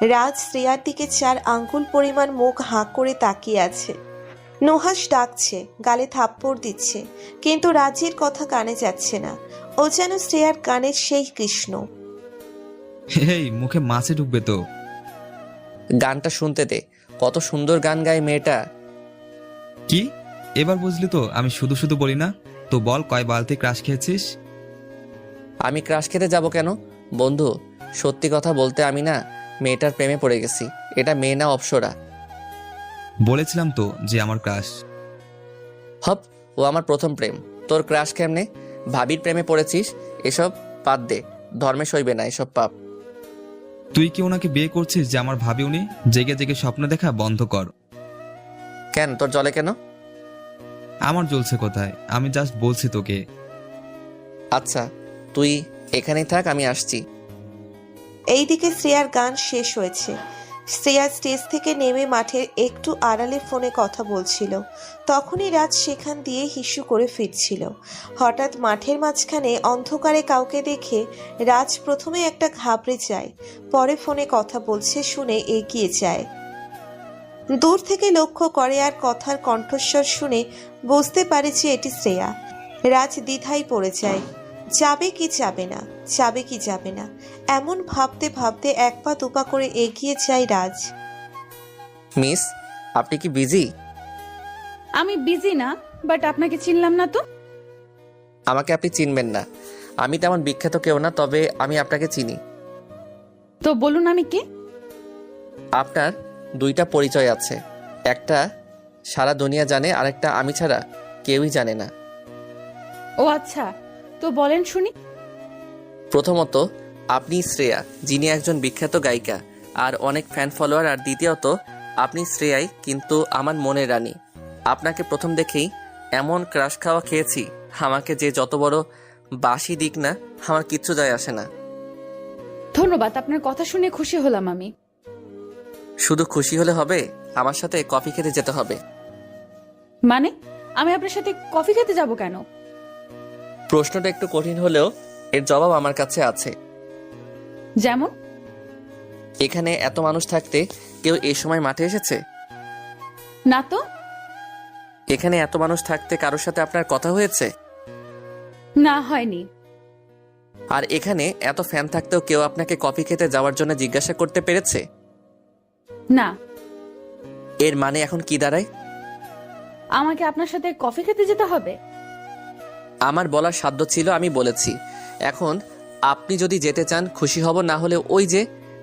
রাজ শ্রেয়ার দিকে 4 আঙ্গুল পরিমাণ মুখ হাঁ করে তাকিয়ে আছে। নুহাস ডাকছে, গালে থাপ্পড় দিচ্ছে, কিন্তু রাজের কথা কানে যাচ্ছে না। ও যেন শ্রেয়ার কানের সেই কৃষ্ণ। হেই, মুখে মাছে ঢুকবে তো। গানটা শুনতে দে, কত সুন্দর গান গায় মেয়েটা। কি? এবার বুঝলি তো আমি শুধু শুধু বলি না। তো বল, কয় বালতি ক্রাশ খেয়েছিস? আমি ক্রাশ খেতে যাব কেন বন্ধু? সত্যি কথা বলতে আমি না মেয়েটার প্রেমে পড়ে গেছি। এটা মেয়ে না, অপ্সরা। বলেছিলাম তো যে আমার ক্রাশ। হপ, ও আমার প্রথম প্রেম। তোর ক্রাশ কেমনে? ভাবির প্রেমে পড়েছিস? এসব বাদ দে, ধর্মে সইবে না এসব পাপ। তুই কি ওনাকে বিয়ে করছিস যে আমার ভাবি? উনি জেগে জেগে স্বপ্ন দেখা বন্ধ কর। কেন, তোর জলে কেন? আমার জ্বলছে কোথায়? আমি জাস্ট বলছি তোকে। আচ্ছা, তুই এখানেই থাক, আমি আসছি। এইদিকে শ্রেয়ার গান শেষ হয়েছে। শ্রেয়া স্টেজ থেকে নেমে মাঠের একটু আড়ালে ফোনে কথা বলছিল। তখনই রাজ সেখান দিয়ে হিসু করে ফিরছিল। হঠাৎ মাঠের মাঝখানে অন্ধকারে কাউকে দেখে রাজ প্রথমে একটা ঘাবড়ে যায়, পরে ফোনে কথা বলছে শুনে এগিয়ে যায়। দূর থেকে লক্ষ্য করে আর কথার কণ্ঠস্বর শুনে বুঝতে পারে যে এটি শ্রেয়া। রাজ দ্বিধায় পড়ে যায়, যাবে কি যাবে না, যাবে কি যাবে না, এমন ভাবতে ভাবতে 1 পা 2 পা করে এগিয়ে যায় রাজ। মিস, আপনি কি বিজি? আমি বিজি না, বাট আপনাকে চিনলাম না তো। আমাকে আপনি চিনবেন না, আমি তেমন বিখ্যাত কেউ না, তবে আমি আপনাকে চিনি। তো বলুন আমি কে? আপনার 2টা পরিচয় আছে, একটা সারা দুনিয়া জানে, আরেকটা আমি ছাড়া কেউই জানে না। ও আচ্ছা, তো বলেন শুনি। প্রথমত, আপনি শ্রেয়া, যিনি একজন বিখ্যাত গায়িকা আর অনেক ফ্যান ফলোয়ার। আর দ্বিতীয়ত, আপনি শ্রেয়াই কিন্তু আমার মনের রানী। আপনাকে প্রথম দেখেই এমন ক্রাশ খাওয়া খেয়েছি, আমাকে যে যত বড় বাসি দিক না, আমার কিচ্ছু যায় আসে না। ধন্যবাদ, আপনার কথা শুনে খুশি হলাম আমি। শুধু খুশি হলে হবে, আমার সাথে কফি খেতে যেতে হবে। মানে, আমি আপনার সাথে কফি খেতে যাব কেন? প্রশ্নটা একটু কঠিন হলেও এর জবাব আমার কাছে আছে। যেমন? এখানে এত মানুষ থাকতে কেউ এই সময় মাঠে এসেছে? না তো। এখানে এত মানুষ থাকতে কারোর সাথে আপনার কথা হয়েছে? না, হয়নি। আর এখানে এত ফ্যান থাকতেও কেউ আপনাকে কফি খেতে যাওয়ার জন্য জিজ্ঞাসা করতে পেরেছে? না। এর মানে এখন কি দাঁড়ায়? আমাকে আপনার সাথে কফি খেতে যেতে হবে? আমার বলার সাধ্য ছিল, আমি বলেছি। এখন আপনি যদি যেতে চান খুশি হব, না হলে ওই যে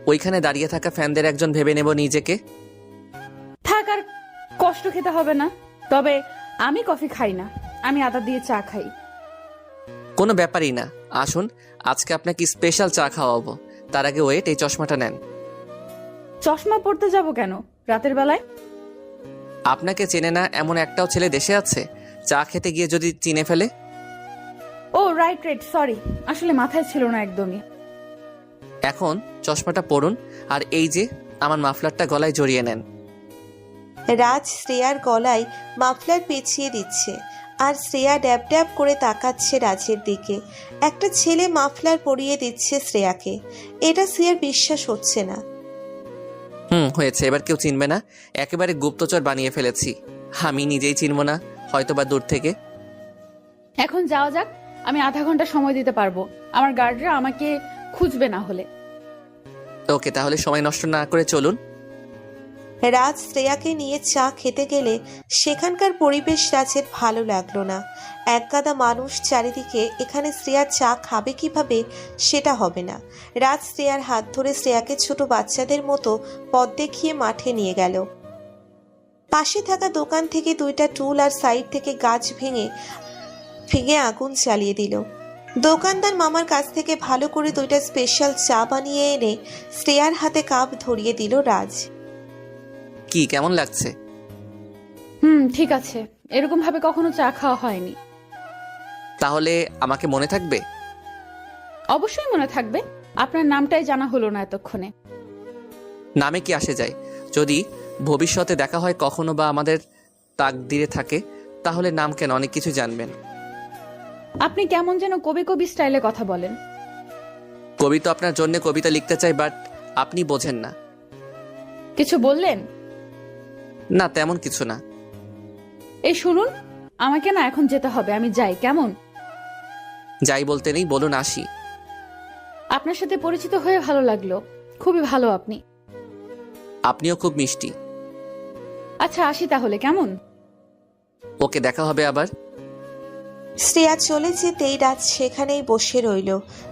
ওইখানে দাঁড়িয়ে থাকা ফ্যানদের একজন ভেবে নেব নিজেকে। থাক, আর কষ্ট খেতে হবে না। তবে আমি কফি খাই না, আমি আদা দিয়ে চা খাই। কোনো ব্যাপারই না, আসুন আজকে আপনাকে স্পেশাল চা খাওয়াবো। তার আগে ওয়েট, এই চশমাটা নেন। চশমা পড়তে যাব কেন রাতের বেলায়? আপনাকে চেনে না এমন একটাও ছেলে দেশে আছে? চা খেতে গিয়ে যদি চিনে ফেলে? ও রাইট রাইট, সরি, আসলে মাথায় ছিল না একদমই। এখন চশমাটা পরুন, আর এই যে আমার মাফলারটা গলায় জড়িয়ে নেন। রাজ শ্রেয়ার গলায় মাফলার পেঁচিয়ে দিচ্ছে, আর শ্রেয়া ড্যাব ড্যাব করে তাকাচ্ছে রাজের দিকে। একটা ছেলে মাফলার পরিয়ে দিচ্ছে শ্রেয়াকে, এটা শ্রেয়ার বিশ্বাস হচ্ছে না। হয়েছে, এবার কেউ চিনবে না। একেবারে গুপ্তচর বানিয়ে ফেলেছি, আমি নিজেই চিনব না, হয়তোবা দূর থেকে। এখন যাওয়া যাক, আমি আধা ঘন্টা সময় দিতে পারবো। আমার গার্ডরা আমাকে খুঁজবে না হলে। ওকে, তাহলে সময় নষ্ট না করে চলুন। রাজ শ্রেয়াকে নিয়ে চা খেতে গেলে সেখানকার পরিবেশ রাজের ভালো লাগলো না। একগাদা মানুষ চারিদিকে, এখানে শ্রেয়া চা খাবে কিভাবে সেটা হবে না। রাজ শ্রেয়ার হাত ধরে শ্রেয়াকে ছোট বাচ্চাদের মতো পথ দেখিয়ে মাঠে নিয়ে গেল। পাশে থাকা দোকান থেকে 2টা টুল আর সাইড থেকে গাছ ভেঙে ভেঙে আগুন জ্বালিয়ে দিল। দোকানদার মামার কাছ থেকে ভালো করে 2টা স্পেশাল চা বানিয়ে এনে শ্রেয়ার হাতে কাপ ধরিয়ে দিল রাজ। কি কেমন লাগছে? ঠিক আছে, এরকম ভাবে কখনো চা খাওয়া হয়নি। তাহলে আমাকে মনে থাকবে? অবশ্যই মনে থাকবে, আপনার নামটাই জানা হলো না এতক্ষণে। নামে কি আসে যায়? যদি ভবিষ্যতে দেখা হয় কখনো বা আমাদের তাকদিরে থাকে, তাহলে নাম কেন, অনেক কিছু জানবেন। আপনি কেমন যেন কবি কবি স্টাইলে কথা বলেন। কবি তো আপনার জন্য কবিতা লিখতে চাই, বাট আপনি বোঝেন না। কিছু বললেন? না, তেমন কিছু না। এই শুনুন, আমাকে না এখন যেতে হবে, আমি যাই কেমন? যাই বলতে নেই, বলুন আসি। আপনার সাথে পরিচিত হয়ে ভালো লাগলো, খুবই ভালো আপনি। আপনিও খুব মিষ্টি। আচ্ছা আসি তাহলে, কেমন? ওকে, দেখা হবে আবার। শ্রেয়া চলে যেতেই রাজ সেখানেই বসে রইল।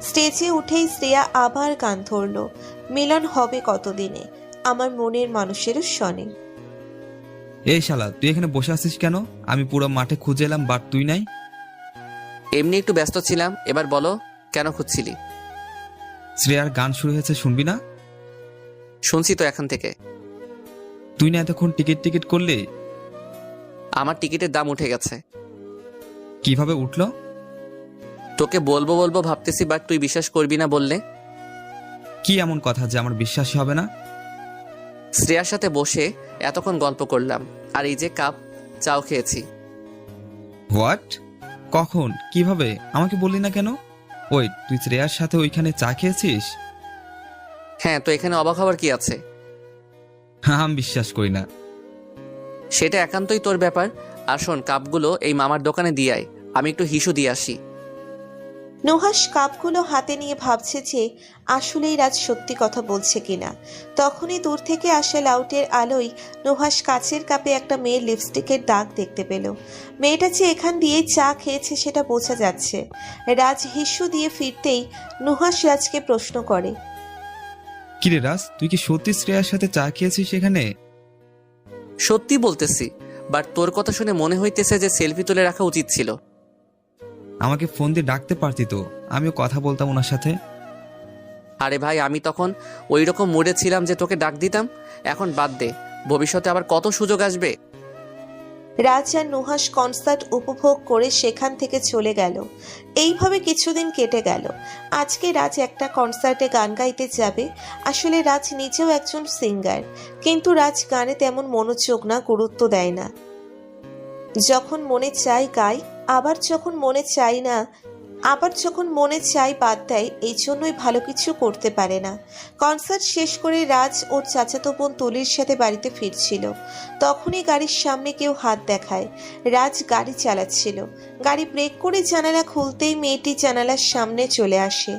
স্টেজে উঠেই শ্রেয়া আবার গান ধরল, মিলন হবে কতদিনে আমার মনের মানুষেরও শনে। এই শালা, তুই এখানে বসে আছিস কেন? আমি পুরো মাঠে খুঁজে এলাম, বাট তুই নাই। এমনি একটু ব্যস্ত ছিলাম। এবার বলো, কেন খুঁজছিলি? শ্রেয়ার গান শুরু হয়েছে, শুনবি না? শুনছি তো এখন থেকে। তুই না এতক্ষণ টিকিট করলি? আমার টিকিটের দাম উঠে গেছে। কিভাবে উঠলো? তোকে বলবো বলবো ভাবতেছি, বাট তুই বিশ্বাস করবি না বললে। কি এমন কথা যে আমার বিশ্বাসই হবে না? শ্রেয়ার সাথে বসে এতক্ষণ গল্প করলাম, আর এই যে কাপ চাও খেয়েছি। হোয়াট? কখন? কিভাবে? আমাকে বললি না কেন? ওই, তুই শ্রেয়ার সাথে ওইখানে চা খেয়েছিস? হ্যাঁ, তো এখানে অবাক হওয়ার কি আছে? হ্যাঁ, আমি বিশ্বাস করি না। সেটা একান্তই তোর ব্যাপার। আর শোন, কাপগুলো এই মামার দোকানে দিয়ে আয়, আমি একটু হিসু দিয়ে আসি। নুহাস কাপগুলো হাতে নিয়ে ভাবছে যে আসলেই রাজ সত্যি কথা বলছে কিনা। তখনই দূর থেকে আসা লাউটের আলোয় নুহাস কাচের কাপে একটা মেয়ের লিপস্টিকের দাগ দেখতে পেল। মেয়েটা যে এখান দিয়েই চা খেয়েছে সেটা বোঝা যাচ্ছে। রাজ হিস্যু দিয়ে ফিরতেই নুহাস রাজকে প্রশ্ন করে, কিরে রাজ, তুই কি সত্যি শ্রেয়ার সাথে চা খেয়েছিস এখানে? সত্যি বলতেছি, বাট তোর কথা শুনে মনে হইতেছে যে সেলফি তুলে রাখা উচিত ছিল। আমাকে ফোন দিয়ে ডাকতে পারতি তো, আমিও কথা বলতাম ওনার সাথে। আরে ভাই, আমি তখন ওই রকম মুডে ছিলাম যে তোকে ডাক দিতাম। এখন বাদ দে, ভবিষ্যতে আবার কত সুযোগ আসবে। রাজ আর নুহাস কনসার্ট উপভোগ করে সেখান থেকে চলে গেল। এইভাবে কিছুদিন কেটে গেল। আজকে রাজ একটা কনসার্টে গান গাইতে যাবে। আসলে রাজ নিজেও একজন সিঙ্গার, কিন্তু রাজ গানে তেমন মনোযোগ না, গুরুত্ব দেয় না। যখন মনে চায় গায়, আবার যখন মনে চায় না, আবার যখন মনে চায় বাদ দেয়। এই জন্যই ভালো কিছু করতে পারে না। কনসার্ট শেষ করে রাজ ওর চাচাতো বোন তুলির সাথে বাড়িতে ফিরছিল। তখনই গাড়ির সামনে কেউ হাত দেখায়। রাজ গাড়ি চালাচ্ছিল। গাড়ি ব্রেক করে জানালা খুলতেই মেয়েটি জানালার সামনে চলে আসে।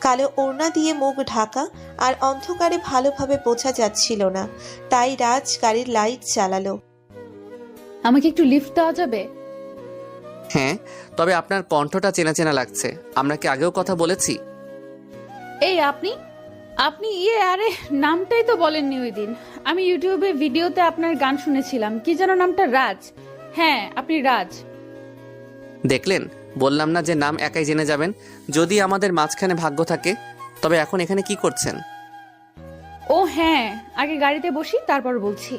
কালো ওড়না দিয়ে মুখ ঢাকা, আর অন্ধকারে ভালোভাবে বোঝা যাচ্ছিল না। তাই রাজ গাড়ির লাইট চালালো। আমাকে একটু লিফট দেওয়া যাবে? হ্যাঁ, তবে আপনার কণ্ঠটা চেনা চেনা লাগছে। আমরা কি আগেও কথা বলেছি? এই আপনি আপনি আরে নামটাই তো বলেননি ওই দিন। আমি ইউটিউবে ভিডিওতে আপনার গান শুনেছিলাম, কি যেন নামটা? রাজ। হ্যাঁ, আপনি রাজ। দেখলেন, বললাম না যে নাম একাই জেনে যাবেন যদি আমাদের মাঝখানে ভাগ্য থাকে। তবে এখন এখানে কি করছেন? ও হ্যাঁ, আগে গাড়িতে বসি তারপর বলছি।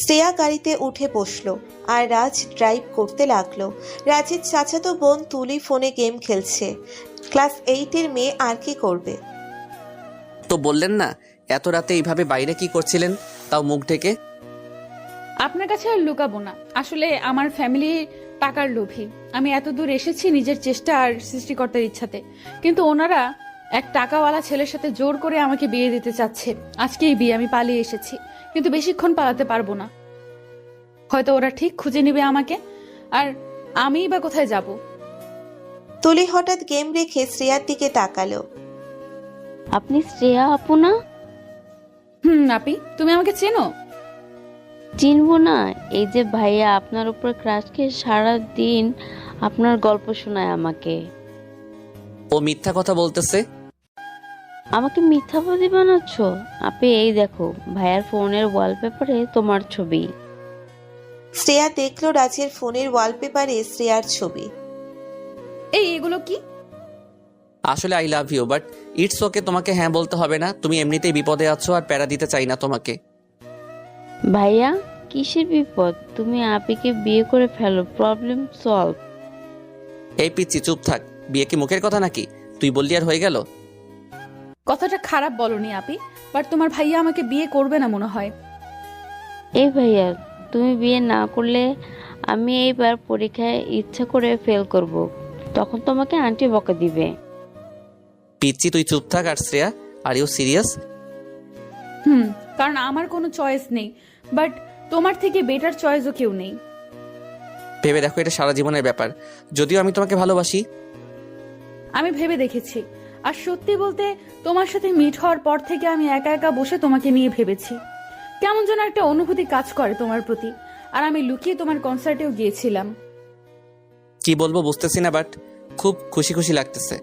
শ্রেয়া গাড়িতে উঠে বসলো আর রাজ ড্রাইভ করতে লাগলো। রাজের চাচাতো বোন তুলি ফোনে গেম খেলছে। ক্লাস 8-এর মেয়ে আর কি করবে? তো বললেন না এত রাতে এইভাবে বাইরে কি করছিলেন, তাও মুখ ঢেকে? আপনার কাছে আর লুকাবো না, আসলে আমার ফ্যামিলি টাকার লোভী। আমি এত দূর এসেছি নিজের চেষ্টা আর সৃষ্টিকর্তার ইচ্ছাতে, কিন্তু ওনারা এক টাকাওয়ালা ছেলের সাথে জোর করে আমাকে বিয়ে দিতে চাচ্ছে। আজকেই বিয়ে, আমি পালিয়ে এসেছি, কিন্তু বেশিক্ষণ পালাতে পারবো না। হয়তো ওরা ঠিক খুঁজে নেবে আমাকে, আর আমিই বা কোথায় যাব? তুলি হঠাৎ গেম রেখে শ্রেয়ার দিকে তাকালো। আপনি শ্রেয়া আপু না? আপি, তুমি আমাকে চেনো? চিনবো না? এই যে ভাইয়া আপনার উপর ক্রাশ খেয়ে সারা দিন আপনার গল্প শোনায় আমাকে। ও মিথ্যা কথা বলতেছে। আমাকে মিথ্যাবাদী বানাচ্ছ? আপনি এই দেখো, ভাইয়ার ফোনের ওয়ালপেপারে তোমার ছবি। শ্রেয়া দেখলো রাজের ফোনের ওয়ালপেপারে শ্রেয়ার ছবি। এগুলো কি? আসলে I love you, but it's okay, তোমাকে হ্যাঁ বলতে হবে না। তুমি এমনিতেই বিপদে আছো আর প্যারা দিতে চাই না তোমাকে। ভাইয়া কিসের বিপদ? তুমি আপিকে বিয়ে করে ফেলো, প্রবলেম সলভ। এই পিচ্ছি, চুপ থাক। বিয়ে কি মুখের কথা নাকি? তুই বললি আর হয়ে গেল? কথাটা খারাপ বলনি আপি, বাট তোমার ভাইয়া আমাকে বিয়ে করবে না মনে হয়। এই ভাইয়া, তুমি বিয়ে না করলে আমি এইবার পরীক্ষায় ইচ্ছা করে ফেল করব, তখন তোমাকে আন্টি বকা দিবে। পিচ্ছি, তুই চুপ থাক। আর শ্রেয়া, আর ইউ সিরিয়াস? কারণ আমার কোনো চয়েস নেই, বাট তোমার থেকে বেটার চয়েসও কেউ নেই। ভেবে দেখো, এটা সারা জীবনের ব্যাপার। যদিও আমি তোমাকে ভালোবাসি। আমি ভেবে দেখেছি, আর সত্যি বলতে তোমার সাথে মিট হওয়ার পর থেকে আমি একা একা বসে তোমাকে নিয়ে ভেবেছি। কেমন যেন একটা অনুভূতি কাজ করে তোমার প্রতি, আর আমি লুকিয়ে তোমার কনসার্টেও গিয়েছিলাম। কি বলবো বুঝতেছি না, বাট খুব খুশি খুশি লাগতেছে।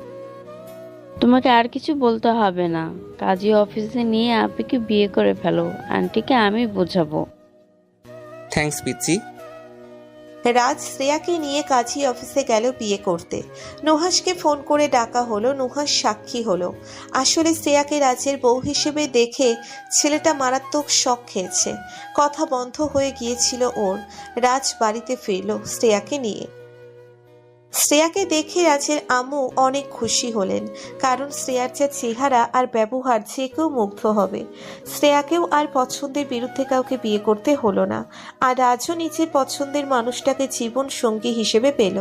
তোমাকে আর কিছু বলতে হবে না, কাজী অফিসে নিয়ে আপিকে বিয়ে করে ফেলো, আন্টিকে আমি বোঝাবো। থ্যাঙ্কস পিচ্ছি। রাজ শ্রেয়াকে নিয়ে কাজী অফিসে গেল বিয়ে করতে। নুহাসকে ফোন করে ডাকা হলো, নুহাস সাক্ষী হলো। আসলে শ্রেয়াকে রাজের বউ হিসেবে দেখে ছেলেটা মারাত্মক শক খেয়েছে। কথা বন্ধ হয়ে গিয়েছিল ওর। রাজ বাড়িতে ফিরল শ্রেয়াকে নিয়ে। শ্রেয়াকে দেখে রাজের আম্মু অনেক খুশি হলেন, কারণ শ্রেয়ার যা চেহারা আর ব্যবহার যে কেউ মুগ্ধ হবে। শ্রেয়াকেও আর পছন্দের বিরুদ্ধে কাউকে বিয়ে করতে হলো না, আর রাজও নিজের পছন্দের মানুষটাকে জীবন সঙ্গী হিসেবে পেল।